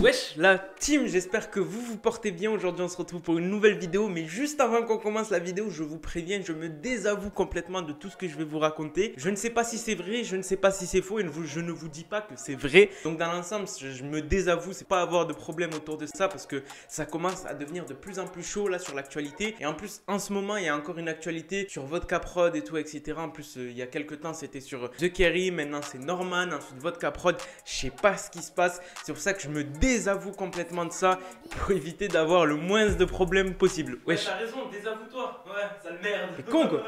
Wesh la team, j'espère que vous vous portez bien. Aujourd'hui on se retrouve pour une nouvelle vidéo. Mais juste avant qu'on commence la vidéo, je vous préviens, je me désavoue complètement de tout ce que je vais vous raconter. Je ne sais pas si c'est vrai, je ne sais pas si c'est faux, et je ne vous dis pas que c'est vrai. Donc dans l'ensemble, je me désavoue, c'est pas avoir de problème autour de ça, parce que ça commence à devenir de plus en plus chaud là sur l'actualité. Et en plus en ce moment il y a encore une actualité sur Vodka Prod et tout, etc. En plus il y a quelques temps c'était sur The Kerry, maintenant c'est Norman, ensuite Vodka Prod. Je sais pas ce qui se passe, c'est pour ça que je me désavoue complètement de ça pour éviter d'avoir le moins de problèmes possible. Wesh. T'as raison, désavoue-toi. Ouais, sale merde. T'es con quoi.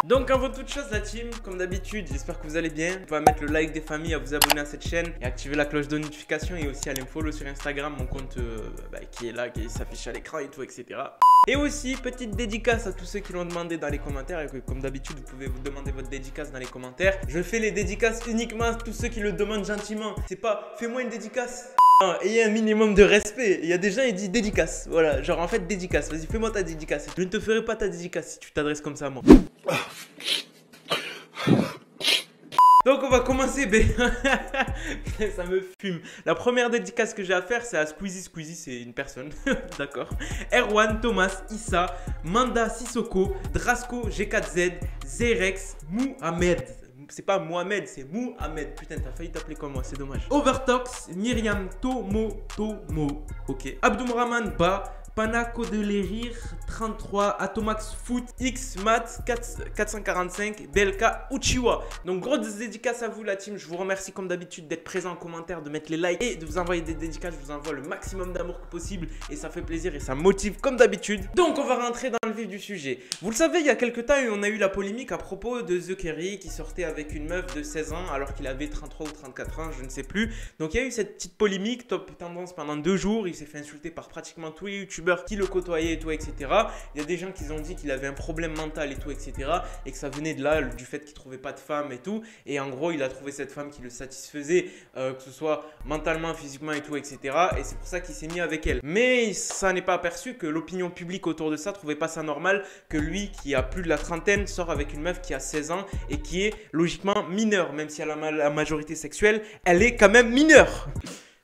Donc avant toute chose la team, comme d'habitude, j'espère que vous allez bien. Vous pouvez mettre le like des familles, à vous abonner à cette chaîne et activer la cloche de notification, et aussi aller me follow sur Instagram, mon compte qui est là, qui s'affiche à l'écran et tout, etc. Et aussi, petite dédicace à tous ceux qui l'ont demandé dans les commentaires. Et que, comme d'habitude, vous pouvez vous demander votre dédicace dans les commentaires. Je fais les dédicaces uniquement à tous ceux qui le demandent gentiment. C'est pas fais-moi une dédicace. Ayez un minimum de respect. Il y a des gens qui disent dédicace. Voilà, genre en fait dédicace. Vas-y, fais-moi ta dédicace. Je ne te ferai pas ta dédicace si tu t'adresses comme ça à moi. Donc on va commencer, ça me fume. La première dédicace que j'ai à faire, c'est à Squeezie. Squeezie, c'est une personne, d'accord. Erwan, Thomas, Issa, Manda, Sissoko, Drasco, G4Z, Zerex, Mohamed. C'est pas Mohamed, c'est Mohamed. Putain, t'as failli t'appeler comme moi, c'est dommage. Overtox, Myriam, Tomo, ok. Abdoumrahman, Ba, Panaco de l'Erir, 33, Atomax Foot, Xmat, 445, Belka, Uchiwa. Donc grosse dédicace à vous la team, je vous remercie comme d'habitude d'être présent en commentaire, de mettre les likes et de vous envoyer des dédicaces. Je vous envoie le maximum d'amour que possible et ça fait plaisir et ça motive comme d'habitude. Donc on va rentrer dans le vif du sujet. Vous le savez, il y a quelques temps on a eu la polémique à propos de The Kerry qui sortait avec une meuf de 16 ans alors qu'il avait 33 ou 34 ans, je ne sais plus. Donc il y a eu cette petite polémique, top tendance pendant 2 jours, il s'est fait insulter par pratiquement tous les youtubeurs qui le côtoyaient et tout, etc. Il y a des gens qui ont dit qu'il avait un problème mental et tout, etc. Et que ça venait de là, du fait qu'il trouvait pas de femme et tout. Et en gros, il a trouvé cette femme qui le satisfaisait, que ce soit mentalement, physiquement et tout, etc. Et c'est pour ça qu'il s'est mis avec elle. Mais ça n'est pas aperçu que l'opinion publique autour de ça trouvait pas ça normal que lui, qui a plus de la trentaine, sort avec une meuf qui a 16 ans et qui est logiquement mineure. Même si elle a la majorité sexuelle, elle est quand même mineure.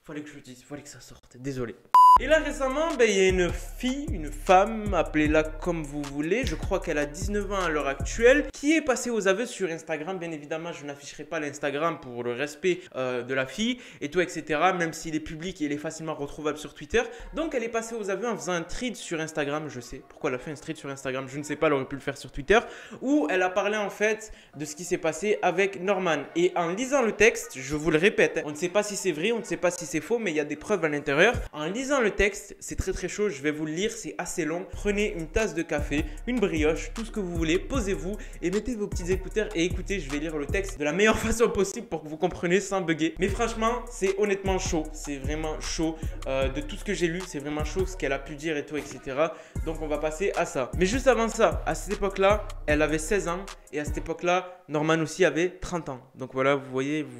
Fallait que je le dise, fallait que ça sorte. Désolé. Et là récemment, il y a une fille, une femme, appelez-la comme vous voulez, je crois qu'elle a 19 ans à l'heure actuelle, qui est passée aux aveux sur Instagram. Bien évidemment, je n'afficherai pas l'Instagram pour le respect de la fille et tout, etc. Même s'il est public et il est facilement retrouvable sur Twitter. Donc elle est passée aux aveux en faisant un thread sur Instagram, je sais. Pourquoi elle a fait un thread sur Instagram, je ne sais pas, elle aurait pu le faire sur Twitter. Où elle a parlé en fait de ce qui s'est passé avec Norman. Et en lisant le texte, je vous le répète, on ne sait pas si c'est vrai, on ne sait pas si c'est faux, mais il y a des preuves à l'intérieur. En lisant le texte, c'est très chaud, je vais vous le lire, c'est assez long. Prenez une tasse de café, une brioche, tout ce que vous voulez, posez-vous et mettez vos petits écouteurs et écoutez, je vais lire le texte de la meilleure façon possible pour que vous compreniez sans bugger. Mais franchement, c'est honnêtement chaud, c'est vraiment chaud. De tout ce que j'ai lu, c'est vraiment chaud ce qu'elle a pu dire et tout, etc. Donc on va passer à ça. Mais juste avant ça, à cette époque-là, elle avait 16 ans et à cette époque-là, Norman aussi avait 30 ans. Donc voilà, vous voyez, vous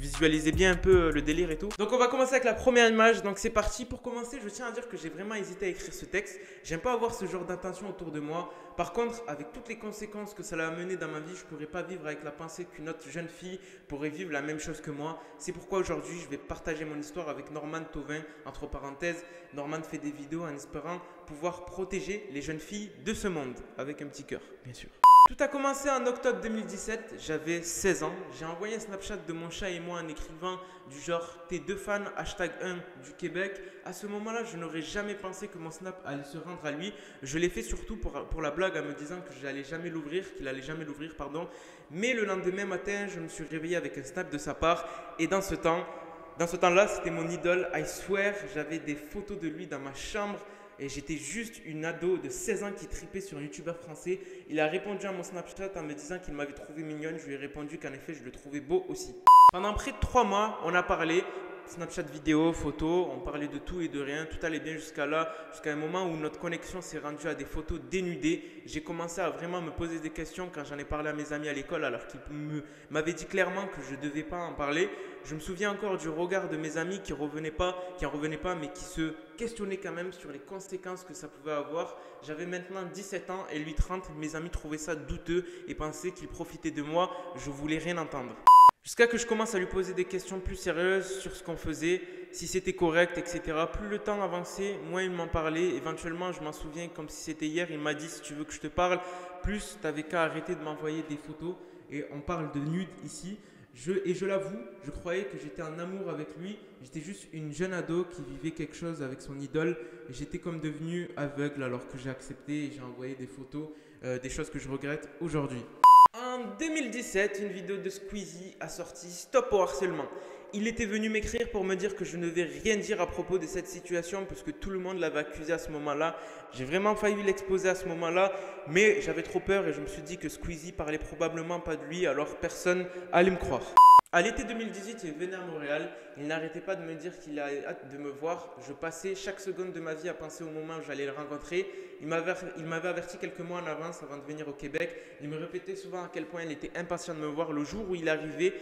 visualisez bien un peu le délire et tout. Donc on va commencer avec la première image. Donc c'est parti. Pour commencer, je tiens à dire que j'ai vraiment hésité à écrire ce texte. J'aime pas avoir ce genre d'intention autour de moi. Par contre, avec toutes les conséquences que ça a amené dans ma vie, je pourrais pas vivre avec la pensée qu'une autre jeune fille pourrait vivre la même chose que moi. C'est pourquoi aujourd'hui, je vais partager mon histoire avec Norman Thauvin. Entre parenthèses, Norman fait des vidéos en espérant pouvoir protéger les jeunes filles de ce monde. Avec un petit cœur, bien sûr. Tout a commencé en octobre 2017, j'avais 16 ans. J'ai envoyé un Snapchat de mon chat et moi en écrivant du genre « T'es 2 fans, #1 du Québec ». À ce moment-là, je n'aurais jamais pensé que mon Snap allait se rendre à lui. Je l'ai fait surtout pour la blague en me disant que j'allais jamais l'ouvrir, qu'il allait jamais l'ouvrir, pardon. Mais le lendemain matin, je me suis réveillé avec un Snap de sa part. Et dans ce temps-là, c'était mon idole. I swear, j'avais des photos de lui dans ma chambre. Et j'étais juste une ado de 16 ans qui tripait sur un youtubeur français. Il a répondu à mon Snapchat en me disant qu'il m'avait trouvé mignonne. Je lui ai répondu qu'en effet, je le trouvais beau aussi. Pendant près de 3 mois, on a parlé. Snapchat vidéo, photo, on parlait de tout et de rien, tout allait bien jusqu'à là, jusqu'à un moment où notre connexion s'est rendue à des photos dénudées. J'ai commencé à vraiment me poser des questions quand j'en ai parlé à mes amis à l'école alors qu'ils m'avaient dit clairement que je ne devais pas en parler. Je me souviens encore du regard de mes amis qui en revenaient pas, mais qui se questionnaient quand même sur les conséquences que ça pouvait avoir. J'avais maintenant 17 ans et lui 30, mes amis trouvaient ça douteux et pensaient qu'ils profitaient de moi, je voulais rien entendre. Jusqu'à que je commence à lui poser des questions plus sérieuses sur ce qu'on faisait, si c'était correct, etc. Plus le temps avançait, moins il m'en parlait. Éventuellement, je m'en souviens comme si c'était hier, il m'a dit si tu veux que je te parle, plus tu n'avais qu'à arrêter de m'envoyer des photos. Et on parle de nude ici. Je l'avoue, je croyais que j'étais en amour avec lui. J'étais juste une jeune ado qui vivait quelque chose avec son idole. Et j'étais comme devenu aveugle alors que j'ai accepté et j'ai envoyé des photos, des choses que je regrette aujourd'hui. En 2017, une vidéo de Squeezie a sorti Stop au harcèlement. Il était venu m'écrire pour me dire que je ne vais rien dire à propos de cette situation parce que tout le monde l'avait accusé à ce moment-là. J'ai vraiment failli l'exposer à ce moment-là, mais j'avais trop peur et je me suis dit que Squeezie parlait probablement pas de lui, alors personne allait me croire. À l'été 2018, il venait à Montréal. Il n'arrêtait pas de me dire qu'il avait hâte de me voir. Je passais chaque seconde de ma vie à penser au moment où j'allais le rencontrer. Il m'avait averti quelques mois en avance avant de venir au Québec. Il me répétait souvent à quel point il était impatient de me voir. Le jour où il arrivait,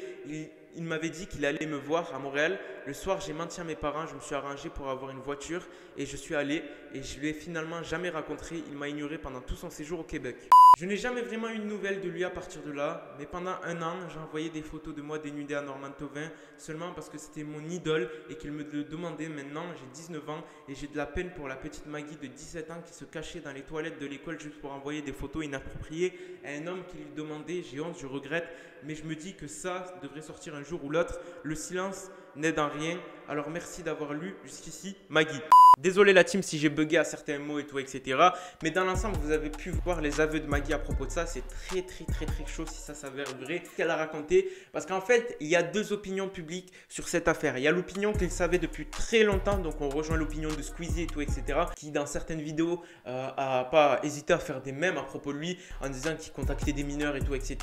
il m'avait dit qu'il allait me voir à Montréal. Le soir, j'ai menti à mes parents. Je me suis arrangé pour avoir une voiture et je suis allé. Et je ne lui ai finalement jamais rencontré. Il m'a ignoré pendant tout son séjour au Québec. Je n'ai jamais vraiment eu de nouvelles de lui à partir de là, mais pendant un an, j'ai envoyé des photos de moi dénudé à Norman Thauvin seulement parce que c'était mon idole et qu'il me le demandait. Maintenant, j'ai 19 ans et j'ai de la peine pour la petite Maggie de 17 ans qui se cachait dans les toilettes de l'école juste pour envoyer des photos inappropriées à un homme qui lui demandait. J'ai honte, je regrette, mais je me dis que ça devrait sortir un jour ou l'autre. Le silence n'aide en rien, alors merci d'avoir lu jusqu'ici, Maggie. Désolé la team si j'ai bugué à certains mots et tout, etc. Mais dans l'ensemble, vous avez pu voir les aveux de Maggie à propos de ça. C'est très chaud si ça s'avère vrai ce qu'elle a raconté. Parce qu'en fait, il y a deux opinions publiques sur cette affaire. Il y a l'opinion qu'il savait depuis très longtemps. Donc on rejoint l'opinion de Squeezie et tout, etc. Qui dans certaines vidéos a pas hésité à faire des mèmes à propos de lui en disant qu'il contactait des mineurs et tout, etc.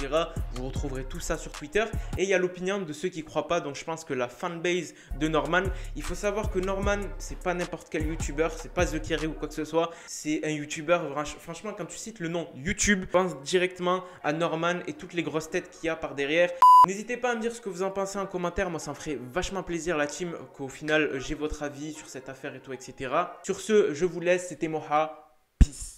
Vous retrouverez tout ça sur Twitter. Et il y a l'opinion de ceux qui ne croient pas. Donc je pense que la fanbase de Norman, il faut savoir que Norman, c'est pas n'importe quel youtubeur, c'est pas The Carré ou quoi que ce soit, c'est un youtubeur, franchement quand tu cites le nom YouTube, pense directement à Norman et toutes les grosses têtes qu'il y a par derrière. N'hésitez pas à me dire ce que vous en pensez en commentaire, moi ça me ferait vachement plaisir la team qu'au final j'ai votre avis sur cette affaire et tout, etc. Sur ce, je vous laisse, c'était Moha, peace.